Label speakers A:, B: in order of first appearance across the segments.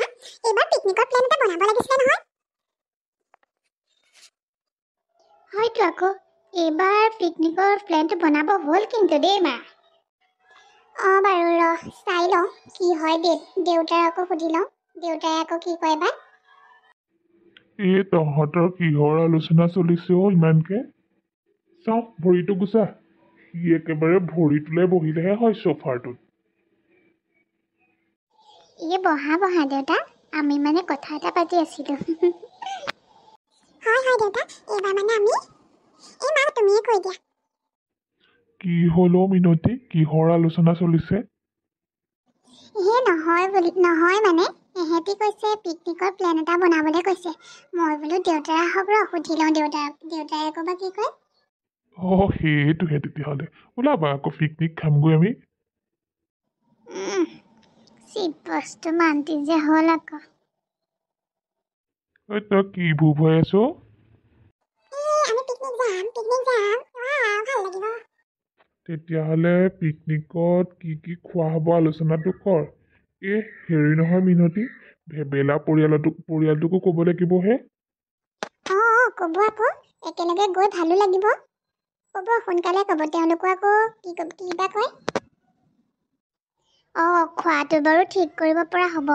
A: এইবাৰ পিকনিকৰ প্লেন এটা বনাব লাগিছিলে নহয়।
B: হয়তো আকৌ এইবাৰ পিকনিকৰ প্লেনটো বনাব হ'ল কিন্তু দেই মা।
A: বাৰু চাই লওঁ কি হয়। দেউতাৰ আকৌ সুধি লওঁ, দেউতাই আকৌ কি কয় বা।
C: তহঁতৰ কিহৰ আলোচনা চলিছে ইমানকে? চাওঁ ভৰিটো গুচা। সি একেবাৰে ভৰি তোলাই বহিলেহে হয় চোফাৰটোত।
B: বহা দেউতা, আমি মানে কথা এটা পাতি আছিলো।
A: হয় দেউতা, এইবাৰ মানে আমি মা তুমিয়ে কৈ দিয়া।
C: কি হ'ল মিনতী, কিহৰ আলোচনা চলিছে?
A: নহয় মানে এহেঁতি কৈছে পিকনিকৰ প্লেন এটা বনাবলৈ কৈছে। মই বোলো দেউতাই আহক সুধি লওঁ দেউতাই আকৌ বা কি কয়।
C: সেইটোহে তেতিয়াহ'লে। ওলাবা আকৌ পিকনিক খামগৈ আমি।
B: চিপ বস্তু মান্তি যে হ'ল আকৌ।
C: তই কি ভূপ হৈ আছ?
A: আমি পিকনিক যাম ভাল লাগিব।
C: তেতিয়াহ'লে পিকনিকত কি কি খোৱা হ'ব আলোচনাটো কৰ। হেৰি নহয় মিনতী, ভেবেলা পৰিয়ালটোকো ক'ব লাগিবহে।
A: ক'ব আকৌ, একেলগে গৈ ভালো লাগিব। ক'ব সোনকালে ক'ব, তেওঁলোকো আকৌ কিবা কয়।
B: খোৱাটো বাৰু ঠিক কৰিব পৰা হ'ব,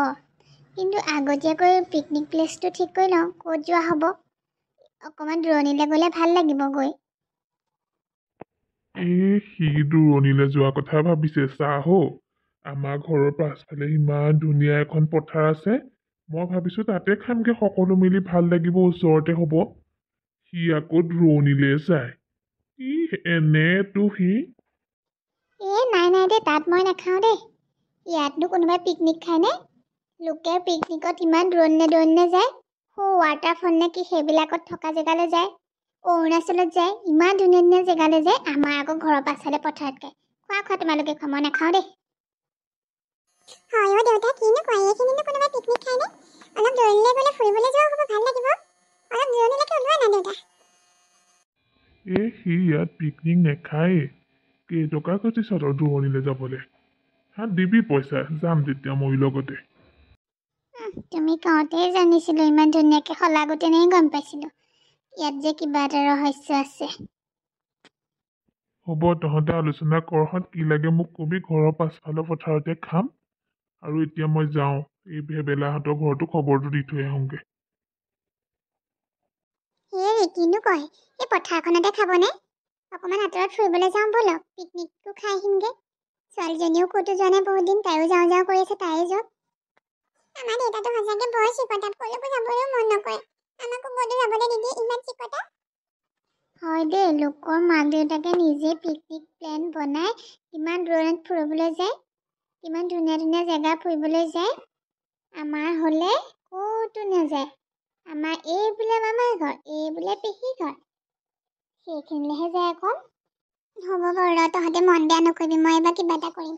B: কিন্তু আগতীয়াকৈ পিকনিক প্লেচটো ঠিক কৰি লওঁ, ক'ত যোৱা হ'ব। অকণমান দূৰণিলৈ গ'লে ভাল লাগিব গৈ।
C: সি দূৰণিলৈ যোৱা কথা ভাবিছে। চাহ আমাৰ ঘৰৰ পাছফালে ইমান ধুনীয়া এখন পথাৰ আছে। মই ভাবিছো তাতে খামগে, সকলো মিলি ভাল লাগিব, ওচৰতে হ'ব। সি আকৌ দূৰণিলৈ যায়। এনেতো সি
B: নাই দেই, তাত মই নাখাওঁ দেই। ইয়াতনো কোনোবাই পিকনিক খায়নে? লোকে পিকনিকত ইমান দূৰণিলৈ যায়। ৱাটাৰফল নে কি সেইবিলাকত থকা জেগালৈ যায়, অৰুণাচলত যায়, ইমান ধুনীয়া জেগালৈ যায়। আমাৰ আকৌ ঘৰৰ পাছফালে পথাৰতকৈ খোৱা তোমালোকে খোৱা, মই নাখাওঁ দেই।
A: হয় দেউতা, কিনো কয়, এইখিনিনো কোনোবাই পিকনিক খায়নে? অলপ দূৰণিলৈ গ'লে ফুৰিবলৈ যোৱা হ'ব, ভাল লাগিব। অলপ দূৰণিলৈকে ওলোৱা না দেউতা।
C: সি ইয়াত পিকনিক নেখায়ে। কেইটকা কৈছে তহঁতৰ দূৰণিলৈ যাবলৈ? দিবি পইচা, যাম তেতিয়া মই লগতে।
B: তুমি কওঁতেই জানিছিলো, ইমান ধুনীয়াকৈ শলাগোটেনেই গম পাইছিলো ইয়াত যে কিবা এটা ৰহস্য আছে।
C: হ'ব, তহঁতে আলোচনা কৰহঁত, কি লাগে মোক কবি। ঘৰৰ পাছফালৰ পথাৰতে খাম। আৰু এতিয়া মই যাওঁ, এই ভেবেলাহঁতৰ ঘৰতো খবৰটো দি থৈ আহোঁগৈ।
A: কিনো কয়, এই পথাৰখনতে খাবনে? অকণমান আঁতৰত ফুৰিবলৈ যাওঁ ব'লক, পিকনিকটো খাই আহিমগে। ছোৱালীজনীও ক'তো যোৱা নাই বহুত দিন, তাইও যাওঁ কৰি আছে, তাইয়ে যাওক। আমাৰ দেউতাটো সঁচাকে বৰ চিকটা, ক'লৈকো যাবলৈও মন নকৰে। আমাকো ক'তো যাবলৈ নিদিয়ে, ইমান চিকটা।
B: হয় দেই, লোকৰ মাক দেউতাকে নিজে পিকনিক প্লেন বনাই কিমান দূৰণিত ফুৰিবলৈ যায়, কিমান ধুনীয়া জেগা ফুৰিবলৈ যায়। আমাৰ হ'লে ক'তো নাযায়। আমাৰ এই বোলে মামাৰ ঘৰ, এই বোলে পেহী ঘৰ, সেইখিনিলেহে যায় অকল। হ'ব বাৰু তহঁতে মন বেয়া নকৰিবি, মই এবাৰ কিবা এটা কৰিম।